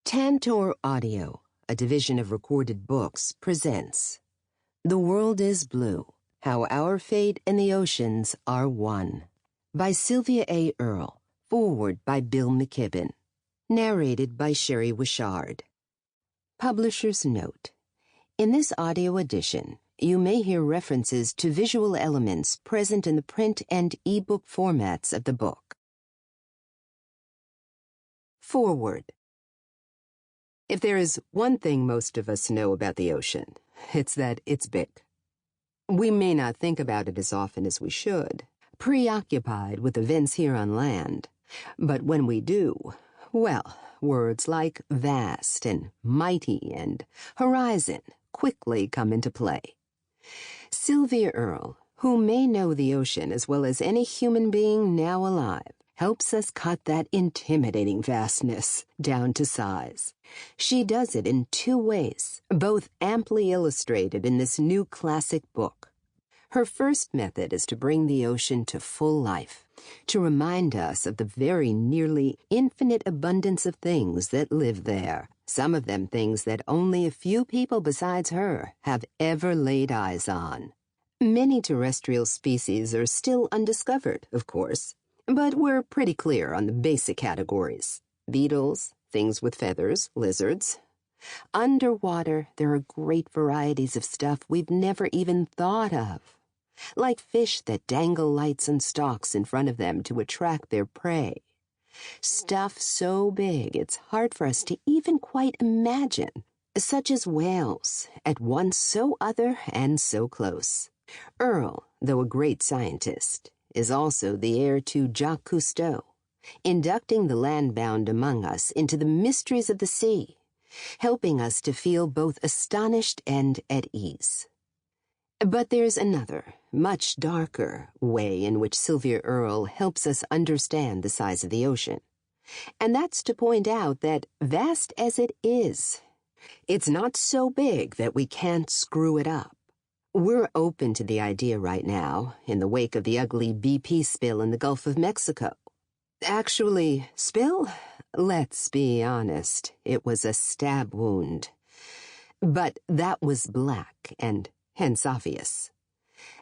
Tantor Audio, a division of Recorded Books, presents The World is Blue, How Our Fate and the Oceans Are One, by Sylvia Earle, foreword by Bill McKibben, narrated by Sheree Wichard. Publisher's note: in this audio edition, you may hear references to visual elements present in the print and e-book formats of the book. Foreword. If there is one thing most of us know about the ocean, it's that it's big. We may not think about it as often as we should, preoccupied with events here on land. But when we do, well, words like vast and mighty and horizon quickly come into play. Sylvia Earle, who may know the ocean as well as any human being now alive, helps us cut that intimidating vastness down to size. She does it in two ways, both amply illustrated in this new classic book. Her first method is to bring the ocean to full life, to remind us of the very nearly infinite abundance of things that live there, some of them things that only a few people besides her have ever laid eyes on. Many terrestrial species are still undiscovered, of course, but we're pretty clear on the basic categories: beetles, things with feathers, lizards. Underwater, there are great varieties of stuff we've never even thought of, like fish that dangle lights and stalks in front of them to attract their prey. Stuff so big it's hard for us to even quite imagine, such as whales, at once so other and so close. Earle, though a great scientist, is also the heir to Jacques Cousteau, inducting the landbound among us into the mysteries of the sea, helping us to feel both astonished and at ease. But there's another, much darker, way in which Sylvia Earle helps us understand the size of the ocean. And that's to point out that, vast as it is, it's not so big that we can't screw it up. We're open to the idea right now, in the wake of the ugly BP spill in the Gulf of Mexico. Actually, spill? Let's be honest, it was a stab wound. But that was black and hence obvious.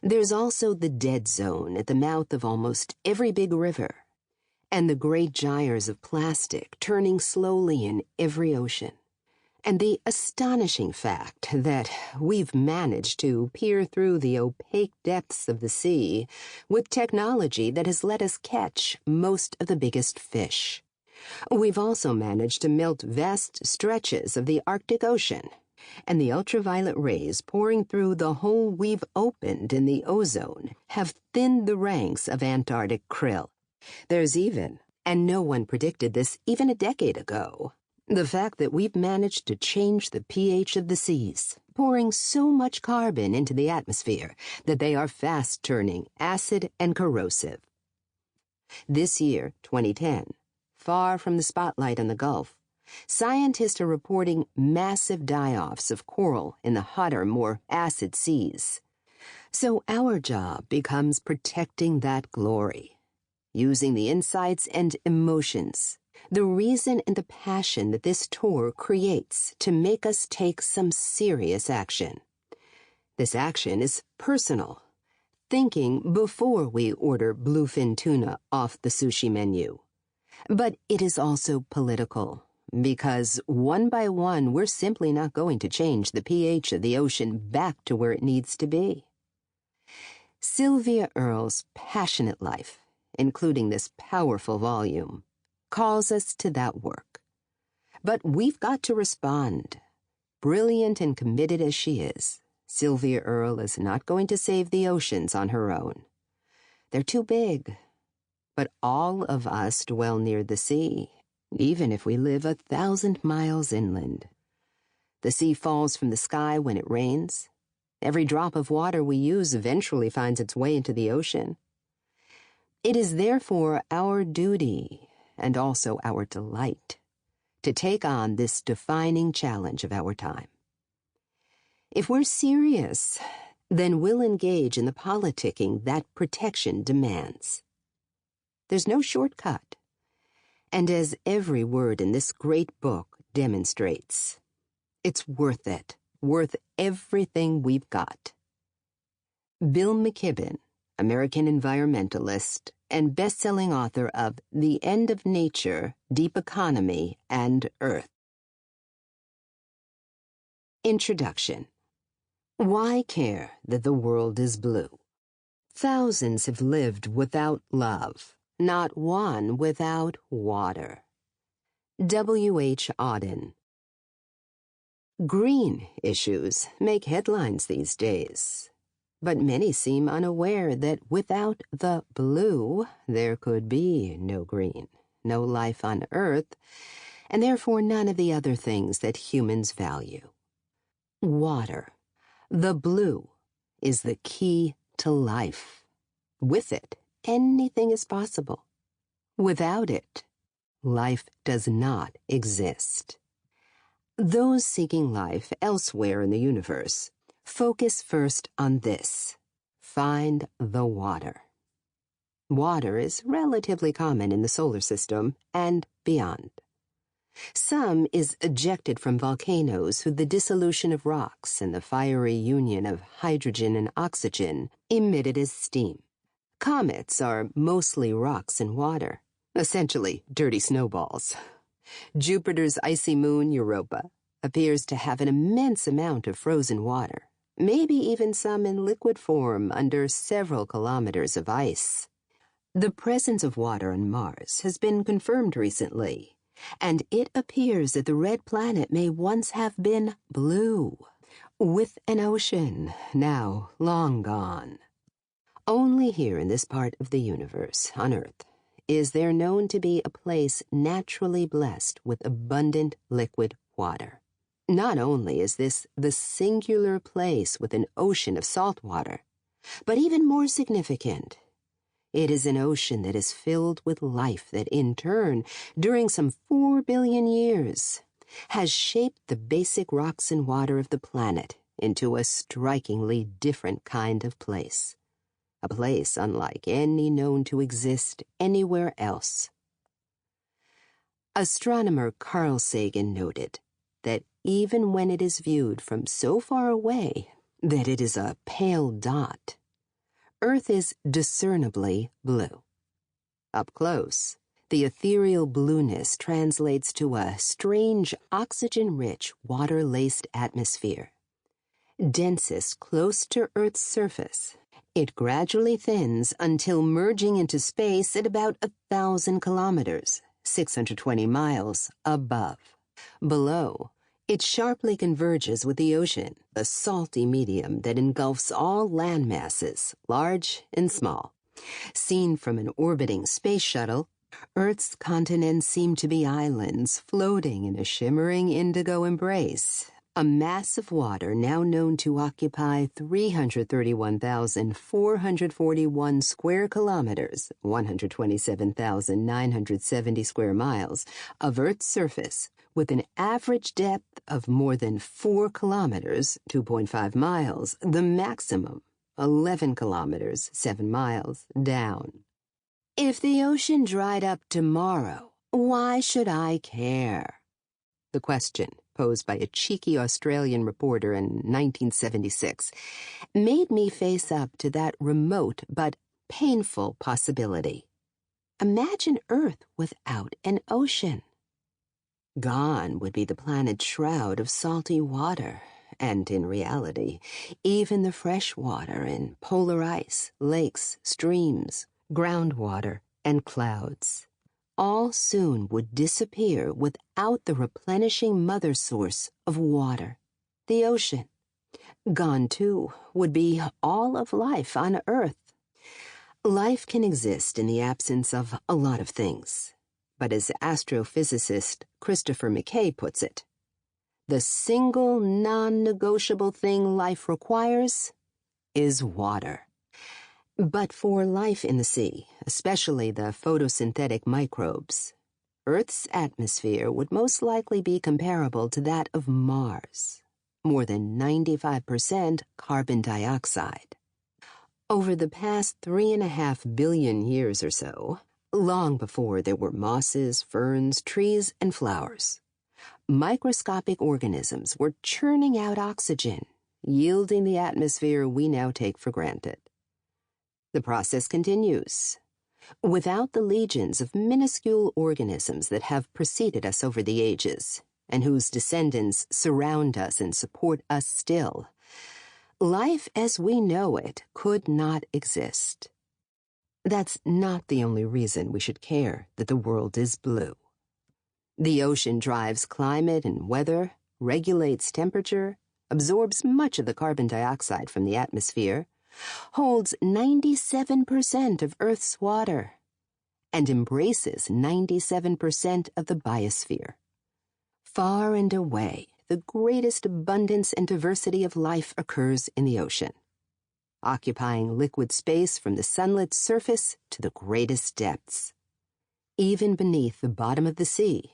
There's also the dead zone at the mouth of almost every big river, and the great gyres of plastic turning slowly in every ocean. And the astonishing fact that we've managed to peer through the opaque depths of the sea with technology that has let us catch most of the biggest fish. We've also managed to melt vast stretches of the Arctic Ocean, and the ultraviolet rays pouring through the hole we've opened in the ozone have thinned the ranks of Antarctic krill. There's even, and no one predicted this even a decade ago, the fact that we've managed to change the pH of the seas, pouring so much carbon into the atmosphere that they are fast turning acid and corrosive. This year, 2010, far from the spotlight on the Gulf, scientists are reporting massive die-offs of coral in the hotter, more acid seas. So our job becomes protecting that glory, using the insights and emotions, the reason and the passion that this tour creates to make us take some serious action. This action is personal, thinking before we order bluefin tuna off the sushi menu. But it is also political, because one by one we're simply not going to change the pH of the ocean back to where it needs to be. Sylvia Earle's passionate life, including this powerful volume, calls us to that work. But we've got to respond. Brilliant and committed as she is, Sylvia Earle is not going to save the oceans on her own. They're too big. But all of us dwell near the sea, even if we live 1,000 miles inland. The sea falls from the sky when it rains. Every drop of water we use eventually finds its way into the ocean. It is therefore our duty, and also our delight, to take on this defining challenge of our time. If we're serious, then we'll engage in the politicking that protection demands. There's no shortcut, and as every word in this great book demonstrates. It's worth it, worth everything we've got. Bill McKibben, American environmentalist and best-selling author of The End of Nature, Deep Economy, and Earth. Introduction. Why care that the world is blue? Thousands have lived without love, not one without water. W.H. Auden. Green issues make headlines these days, but many seem unaware that without the blue, there could be no green, no life on Earth, and therefore none of the other things that humans value. Water, the blue, is the key to life. With it, anything is possible. Without it, life does not exist. Those seeking life elsewhere in the universe focus first on this: find the water. Water is relatively common in the solar system and beyond. Some is ejected from volcanoes through the dissolution of rocks and the fiery union of hydrogen and oxygen emitted as steam. Comets are mostly rocks and water, essentially dirty snowballs. Jupiter's icy moon, Europa, appears to have an immense amount of frozen water, maybe even some in liquid form under several kilometers of ice. The presence of water on Mars has been confirmed recently, and it appears that the red planet may once have been blue, with an ocean now long gone. Only here in this part of the universe, on Earth, is there known to be a place naturally blessed with abundant liquid water. Not only is this the singular place with an ocean of salt water, but even more significant, it is an ocean that is filled with life that in turn, during some 4 billion years, has shaped the basic rocks and water of the planet into a strikingly different kind of place. A place unlike any known to exist anywhere else. Astronomer Carl Sagan noted that even when it is viewed from so far away that it is a pale dot, Earth is discernibly blue. Up close, the ethereal blueness translates to a strange oxygen-rich, water-laced atmosphere. Densest close to Earth's surface, it gradually thins until merging into space at about 1,000 kilometers, 620 miles, above. Below, it sharply converges with the ocean, a salty medium that engulfs all land masses, large and small. Seen from an orbiting space shuttle, Earth's continents seem to be islands floating in a shimmering indigo embrace. A mass of water now known to occupy 331,441 square kilometers, 127,970 square miles, of Earth's surface, with an average depth of more than 4 kilometers, 2.5 miles, the maximum, 11 kilometers, 7 miles, down. If the ocean dried up tomorrow, why should I care? The question, posed by a cheeky Australian reporter in 1976, made me face up to that remote but painful possibility. Imagine Earth without an ocean. Gone would be the planet's shroud of salty water, and in reality, even the fresh water in polar ice, lakes, streams, groundwater, and clouds. All soon would disappear without the replenishing mother source of water, the ocean. Gone, too, would be all of life on Earth. Life can exist in the absence of a lot of things, but as astrophysicist Christopher McKay puts it, the single non-negotiable thing life requires is water. But for life in the sea, especially the photosynthetic microbes, Earth's atmosphere would most likely be comparable to that of Mars, more than 95% carbon dioxide. Over the past 3.5 billion years or so, long before there were mosses, ferns, trees, and flowers, microscopic organisms were churning out oxygen, yielding the atmosphere we now take for granted. The process continues. Without the legions of minuscule organisms that have preceded us over the ages, and whose descendants surround us and support us still, life as we know it could not exist. That's not the only reason we should care that the world is blue. The ocean drives climate and weather, regulates temperature, absorbs much of the carbon dioxide from the atmosphere, holds 97% of Earth's water, and embraces 97% of the biosphere. Far and away, the greatest abundance and diversity of life occurs in the ocean, occupying liquid space from the sunlit surface to the greatest depths. Even beneath the bottom of the sea,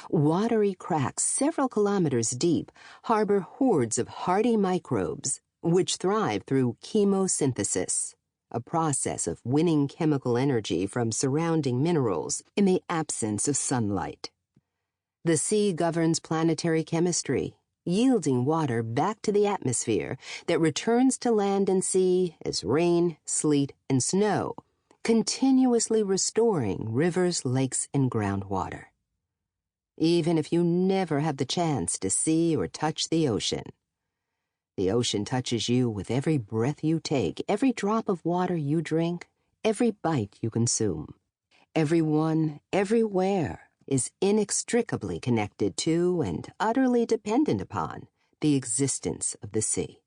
watery cracks several kilometers deep harbor hordes of hardy microbes which thrive through chemosynthesis, a process of winning chemical energy from surrounding minerals in the absence of sunlight. The sea governs planetary chemistry, yielding water back to the atmosphere that returns to land and sea as rain, sleet, and snow, continuously restoring rivers, lakes, and groundwater. Even if you never have the chance to see or touch the ocean touches you with every breath you take, every drop of water you drink, every bite you consume. Everyone, everywhere, is inextricably connected to and utterly dependent upon the existence of the sea.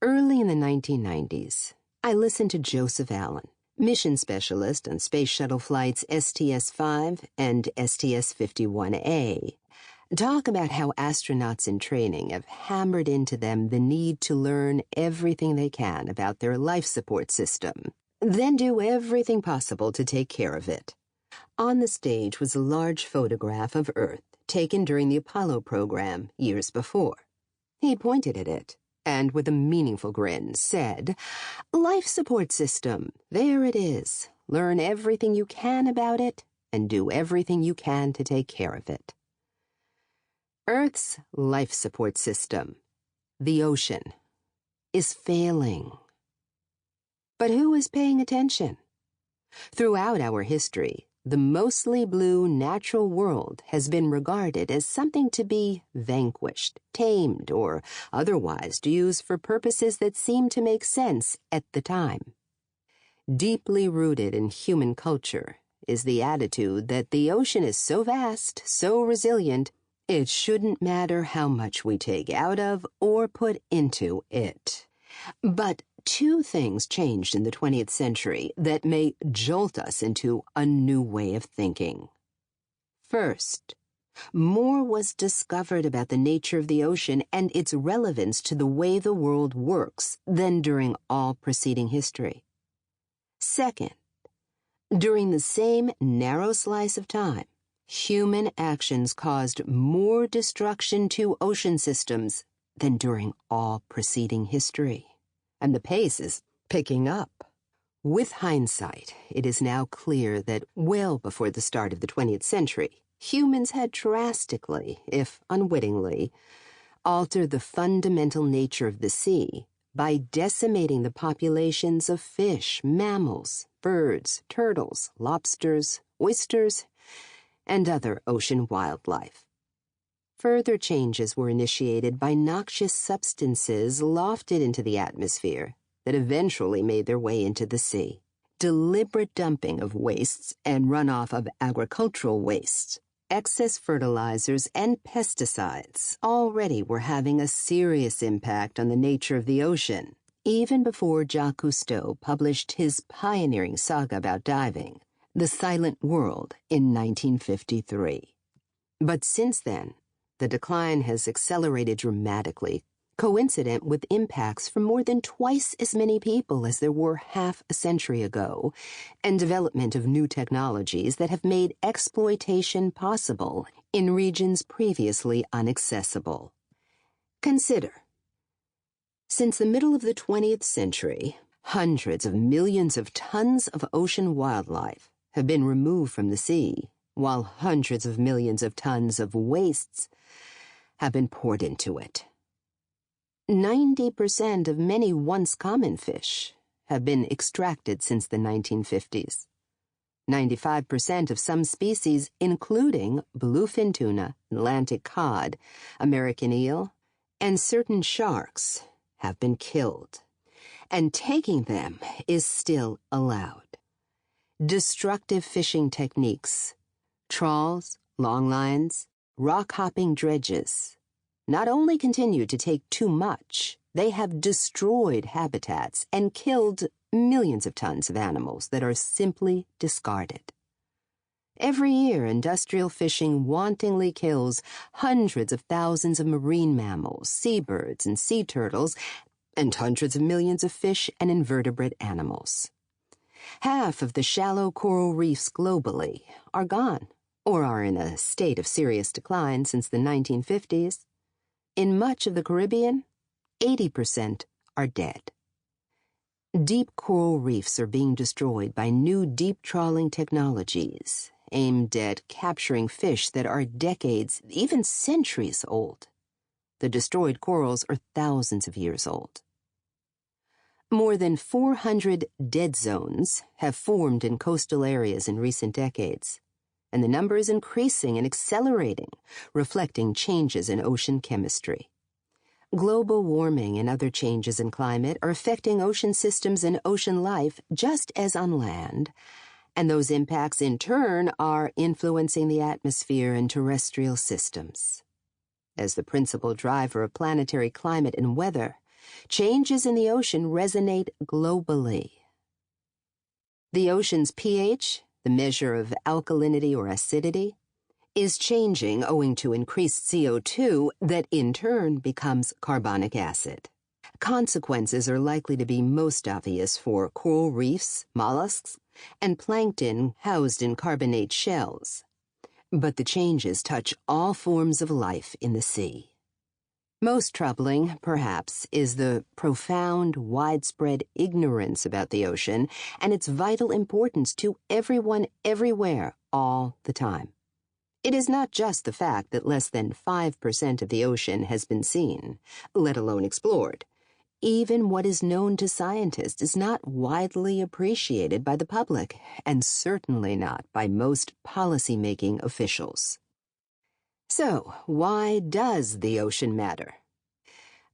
Early in the 1990s, I listened to Joseph Allen, mission specialist on Space Shuttle flights STS-5 and STS-51A, talk about how astronauts in training have hammered into them the need to learn everything they can about their life support system, then do everything possible to take care of it. On the stage was a large photograph of Earth taken during the Apollo program years before. He pointed at it and, with a meaningful grin, said, "Life support system, there it is. Learn everything you can about it and do everything you can to take care of it." Earth's life support system, the ocean, is failing. But who is paying attention? Throughout our history, the mostly blue natural world has been regarded as something to be vanquished, tamed, or otherwise used for purposes that seem to make sense at the time. Deeply rooted in human culture is the attitude that the ocean is so vast, so resilient, it shouldn't matter how much we take out of or put into it. But two things changed in the 20th century that may jolt us into a new way of thinking. First, more was discovered about the nature of the ocean and its relevance to the way the world works than during all preceding history. Second, during the same narrow slice of time, human actions caused more destruction to ocean systems than during all preceding history. And the pace is picking up. With hindsight, it is now clear that well before the start of the 20th century, humans had drastically, if unwittingly, altered the fundamental nature of the sea by decimating the populations of fish, mammals, birds, turtles, lobsters, oysters, and other ocean wildlife. Further changes were initiated by noxious substances lofted into the atmosphere that eventually made their way into the sea. Deliberate dumping of wastes and runoff of agricultural wastes, excess fertilizers, and pesticides already were having a serious impact on the nature of the ocean, even before Jacques Cousteau published his pioneering saga about diving, The Silent World, in 1953. But since then, the decline has accelerated dramatically, coincident with impacts from more than twice as many people as there were half a century ago, and development of new technologies that have made exploitation possible in regions previously inaccessible. Consider, since the middle of the 20th century, hundreds of millions of tons of ocean wildlife have been removed from the sea while hundreds of millions of tons of wastes have been poured into it. 90% of many once common fish have been extracted since the 1950s. 95% of some species, including bluefin tuna, Atlantic cod, American eel, and certain sharks, have been killed, and taking them is still allowed. Destructive fishing techniques, trawls, longlines, rock-hopping dredges, not only continue to take too much, they have destroyed habitats and killed millions of tons of animals that are simply discarded. Every year, industrial fishing wantonly kills hundreds of thousands of marine mammals, seabirds, and sea turtles, and hundreds of millions of fish and invertebrate animals. Half of the shallow coral reefs globally are gone, or are in a state of serious decline since the 1950s. In much of the Caribbean, 80% are dead. Deep coral reefs are being destroyed by new deep trawling technologies aimed at capturing fish that are decades, even centuries old. The destroyed corals are thousands of years old. More than 400 dead zones have formed in coastal areas in recent decades, and the number is increasing and accelerating, reflecting changes in ocean chemistry. Global warming and other changes in climate are affecting ocean systems and ocean life just as on land, and those impacts in turn are influencing the atmosphere and terrestrial systems. As the principal driver of planetary climate and weather, changes in the ocean resonate globally. The ocean's pH, the measure of alkalinity or acidity, is changing owing to increased CO2 that in turn becomes carbonic acid. Consequences are likely to be most obvious for coral reefs, mollusks, and plankton housed in carbonate shells. But the changes touch all forms of life in the sea. Most troubling, perhaps, is the profound, widespread ignorance about the ocean and its vital importance to everyone, everywhere, all the time. It is not just the fact that less than 5% of the ocean has been seen, let alone explored. Even what is known to scientists is not widely appreciated by the public, and certainly not by most policy-making officials. So, why does the ocean matter?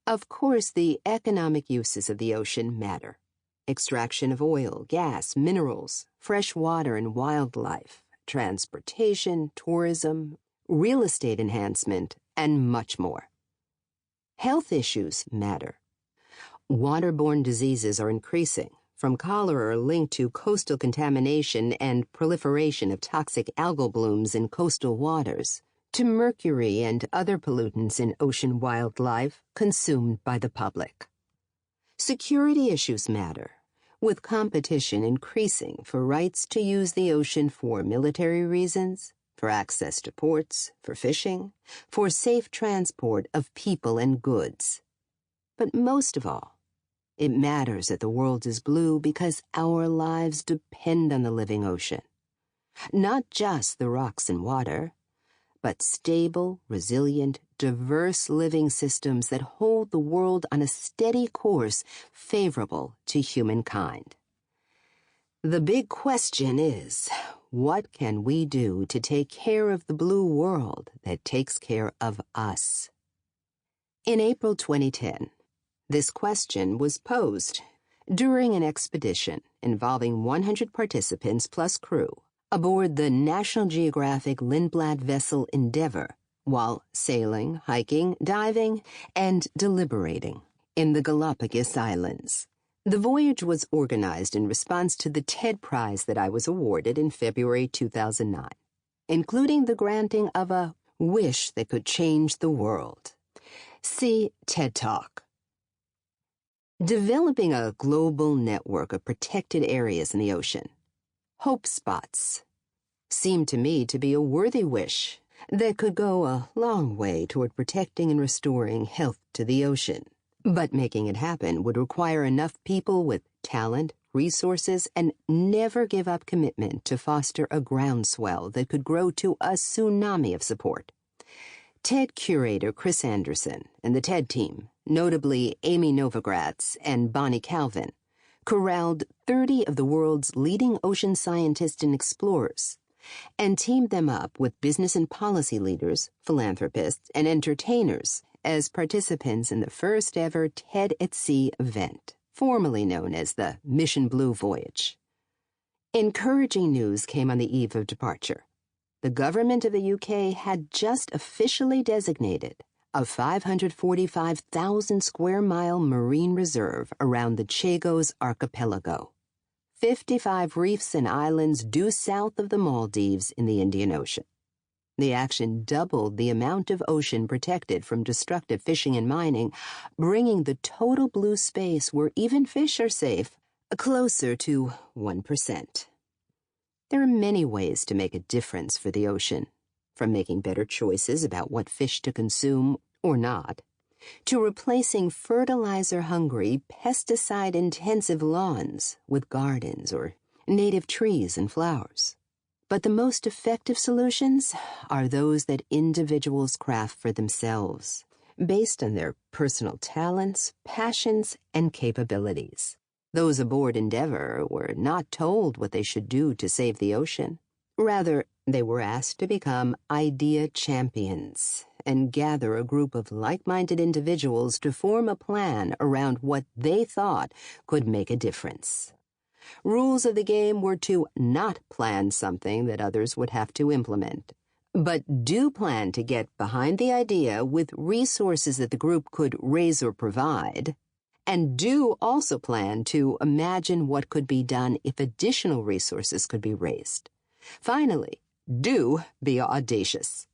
Of course, the economic uses of the ocean matter. Extraction of oil, gas, minerals, fresh water and wildlife, transportation, tourism, real estate enhancement, and much more. Health issues matter. Waterborne diseases are increasing, from cholera linked to coastal contamination and proliferation of toxic algal blooms in coastal waters, to mercury and other pollutants in ocean wildlife consumed by the public. Security issues matter, with competition increasing for rights to use the ocean for military reasons, for access to ports, for fishing, for safe transport of people and goods. But most of all, it matters that the world is blue because our lives depend on the living ocean. Not just the rocks and water, but stable, resilient, diverse living systems that hold the world on a steady course favorable to humankind. The big question is, what can we do to take care of the blue world that takes care of us? In April 2010, this question was posed during an expedition involving 100 participants plus crew aboard the National Geographic Lindblad vessel Endeavour while sailing, hiking, diving, and deliberating in the Galapagos Islands. The voyage was organized in response to the TED Prize that I was awarded in February 2009, including the granting of a wish that could change the world. See TED Talk. Developing a global network of protected areas in the ocean, hope spots, seemed to me to be a worthy wish that could go a long way toward protecting and restoring health to the ocean. But making it happen would require enough people with talent, resources, and never give up commitment to foster a groundswell that could grow to a tsunami of support. TED curator Chris Anderson and the TED team, notably Amy Novogratz and Bonnie Calvin, corralled 30 of the world's leading ocean scientists and explorers and teamed them up with business and policy leaders, philanthropists, and entertainers as participants in the first-ever TED at Sea event, formerly known as the Mission Blue Voyage. Encouraging news came on the eve of departure. The government of the UK had just officially designated a 545,000 square mile marine reserve around the Chagos archipelago, 55 reefs and islands due south of the Maldives in the Indian Ocean. The action doubled the amount of ocean protected from destructive fishing and mining, bringing the total blue space where even fish are safe closer to 1%. There are many ways to make a difference for the ocean, from making better choices about what fish to consume or not, to replacing fertilizer-hungry, pesticide-intensive lawns with gardens or native trees and flowers. But the most effective solutions are those that individuals craft for themselves, based on their personal talents, passions, and capabilities. Those aboard Endeavour were not told what they should do to save the ocean. Rather, they were asked to become idea champions and gather a group of like-minded individuals to form a plan around what they thought could make a difference. Rules of the game were to not plan something that others would have to implement, but do plan to get behind the idea with resources that the group could raise or provide, and do also plan to imagine what could be done if additional resources could be raised. Finally, do be audacious.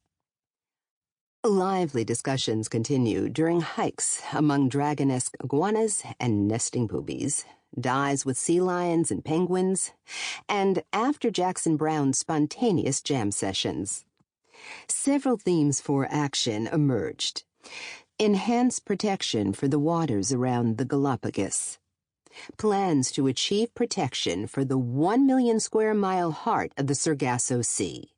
Lively discussions continued during hikes among dragon-esque iguanas and nesting boobies, dives with sea lions and penguins, and after Jackson Browne's spontaneous jam sessions. Several themes for action emerged. Enhanced protection for the waters around the Galapagos. Plans to achieve protection for the 1 million square mile heart of the Sargasso Sea.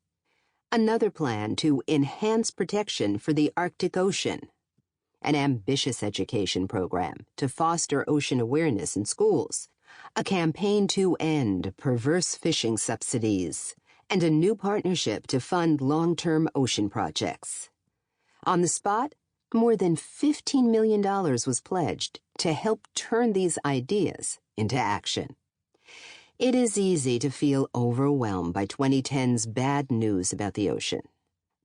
Another plan to enhance protection for the Arctic Ocean. An ambitious education program to foster ocean awareness in schools. A campaign to end perverse fishing subsidies. And a new partnership to fund long-term ocean projects. On the spot, more than $15 million was pledged to help turn these ideas into action. It is easy to feel overwhelmed by 2010's bad news about the ocean.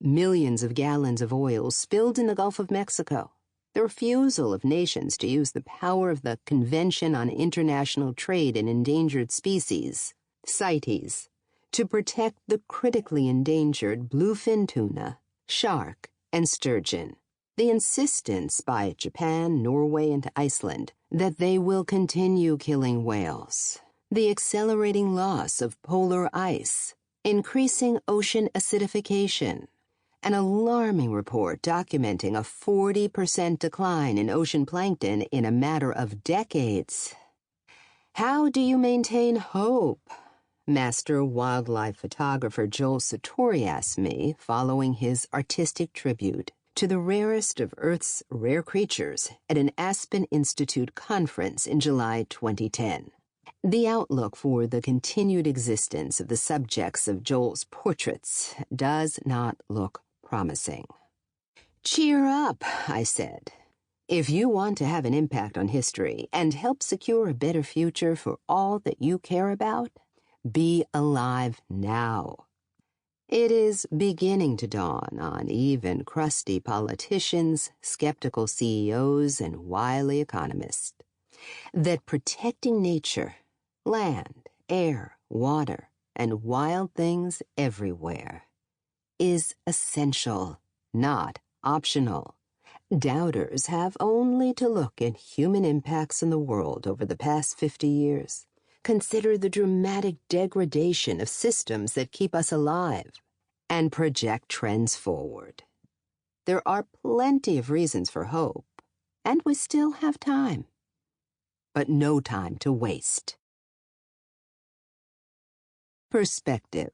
Millions of gallons of oil spilled in the Gulf of Mexico. The refusal of nations to use the power of the Convention on International Trade in Endangered Species, CITES, to protect the critically endangered bluefin tuna, shark, and sturgeon. The insistence by Japan, Norway, and Iceland that they will continue killing whales. The accelerating loss of polar ice, increasing ocean acidification, an alarming report documenting a 40% decline in ocean plankton in a matter of decades. How do you maintain hope? Master wildlife photographer Joel Sartori asked me following his artistic tribute to the rarest of Earth's rare creatures at an Aspen Institute conference in July 2010. The outlook for the continued existence of the subjects of Joel's portraits does not look promising. Cheer up, I said. If you want to have an impact on history and help secure a better future for all that you care about, be alive now. It is beginning to dawn on even crusty politicians, skeptical CEOs, and wily economists that protecting nature, land, air, water, and wild things everywhere is essential, not optional. Doubters have only to look at human impacts in the world over the past 50 years. Consider the dramatic degradation of systems that keep us alive, and project trends forward. There are plenty of reasons for hope, and we still have time. But no time to waste. Perspective.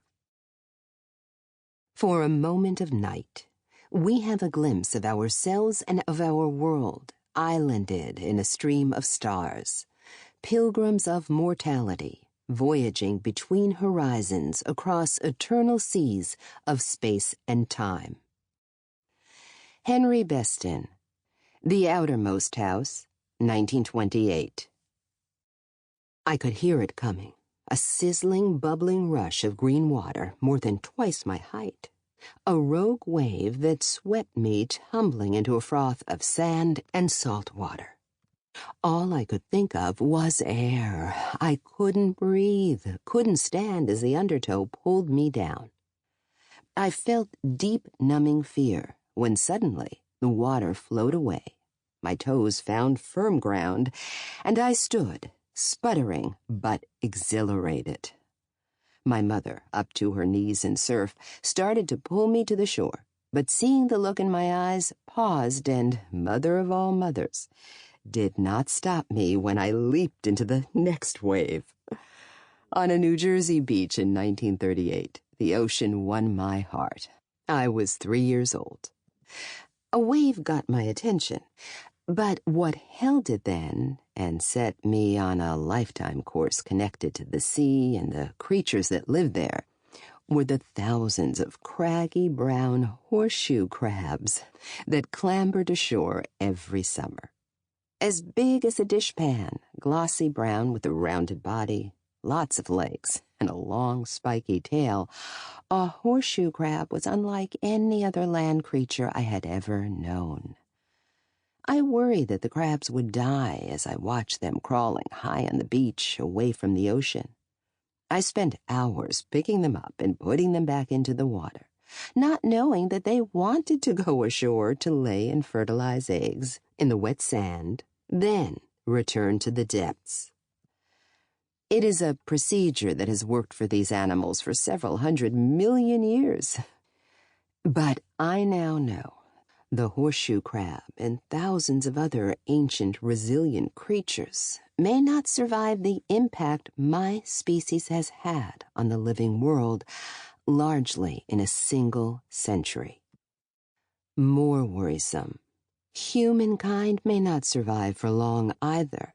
For a moment of night, we have a glimpse of ourselves and of our world, islanded in a stream of stars, pilgrims of mortality, voyaging between horizons across eternal seas of space and time. Henry Beston, The Outermost House, 1928. I could hear it coming, a sizzling, bubbling rush of green water more than twice my height. A rogue wave that swept me tumbling into a froth of sand and salt water. All I could think of was air. I couldn't breathe, couldn't stand as the undertow pulled me down. I felt deep, numbing fear when suddenly the water flowed away. My toes found firm ground, and I stood, sputtering but exhilarated. My mother, up to her knees in surf, started to pull me to the shore, but seeing the look in my eyes, paused and, mother of all mothers, did not stop me when I leaped into the next wave. On a New Jersey beach in 1938, the ocean won my heart. I was 3 years old. A wave got my attention, but what held it then and set me on a lifetime course connected to the sea and the creatures that lived there were the thousands of craggy brown horseshoe crabs that clambered ashore every summer. As big as a dishpan, glossy brown with a rounded body, lots of legs, and a long spiky tail, a horseshoe crab was unlike any other land creature I had ever known. I worried that the crabs would die as I watched them crawling high on the beach away from the ocean. I spent hours picking them up and putting them back into the water, not knowing that they wanted to go ashore to lay and fertilize eggs in the wet sand, then return to the depths. It is a procedure that has worked for these animals for several 100 million years. But I now know the horseshoe crab and thousands of other ancient resilient creatures may not survive the impact my species has had on the living world, largely in a single century. More worrisome, humankind may not survive for long either,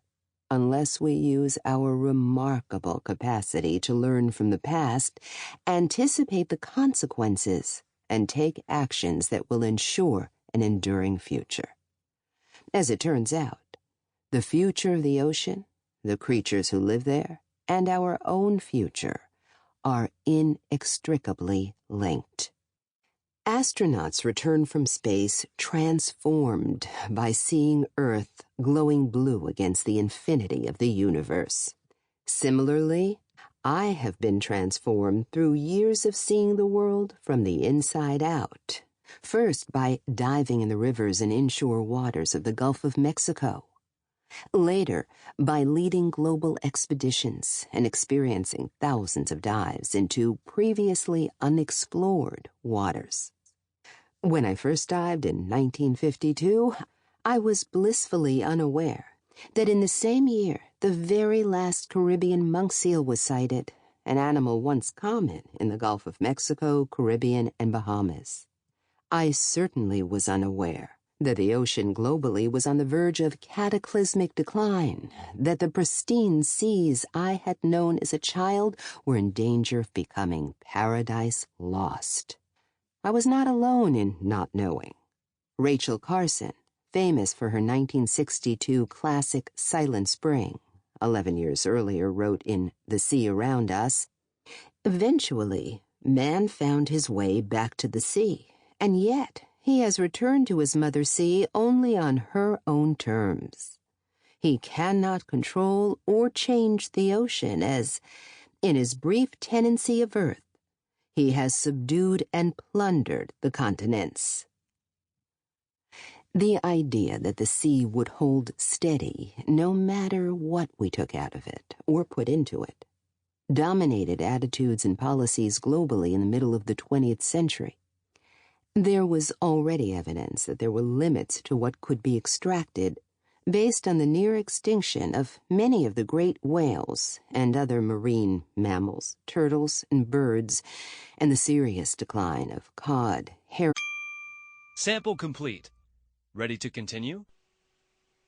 unless we use our remarkable capacity to learn from the past, anticipate the consequences, and take actions that will ensure an enduring future. As it turns out, the future of the ocean, the creatures who live there, and our own future are inextricably linked. Astronauts return from space transformed by seeing Earth glowing blue against the infinity of the universe. Similarly, I have been transformed through years of seeing the world from the inside out. First by diving in the rivers and inshore waters of the Gulf of Mexico. Later, by leading global expeditions and experiencing thousands of dives into previously unexplored waters. When I first dived in 1952, I was blissfully unaware that in the same year the very last Caribbean monk seal was sighted, an animal once common in the Gulf of Mexico, Caribbean, and Bahamas. I certainly was unaware that the ocean globally was on the verge of cataclysmic decline, that the pristine seas I had known as a child were in danger of becoming paradise lost. I was not alone in not knowing. Rachel Carson, famous for her 1962 classic Silent Spring, 11 years earlier wrote in The Sea Around Us, "Eventually, man found his way back to the sea, and yet he has returned to his mother sea only on her own terms. He cannot control or change the ocean as, in his brief tenancy of earth, he has subdued and plundered the continents." The idea that the sea would hold steady no matter what we took out of it or put into it dominated attitudes and policies globally in the middle of the 20th century. There was already evidence that there were limits to what could be extracted, based on the near extinction of many of the great whales and other marine mammals, turtles, and birds, and the serious decline of cod, herring. Sample complete. Ready to continue?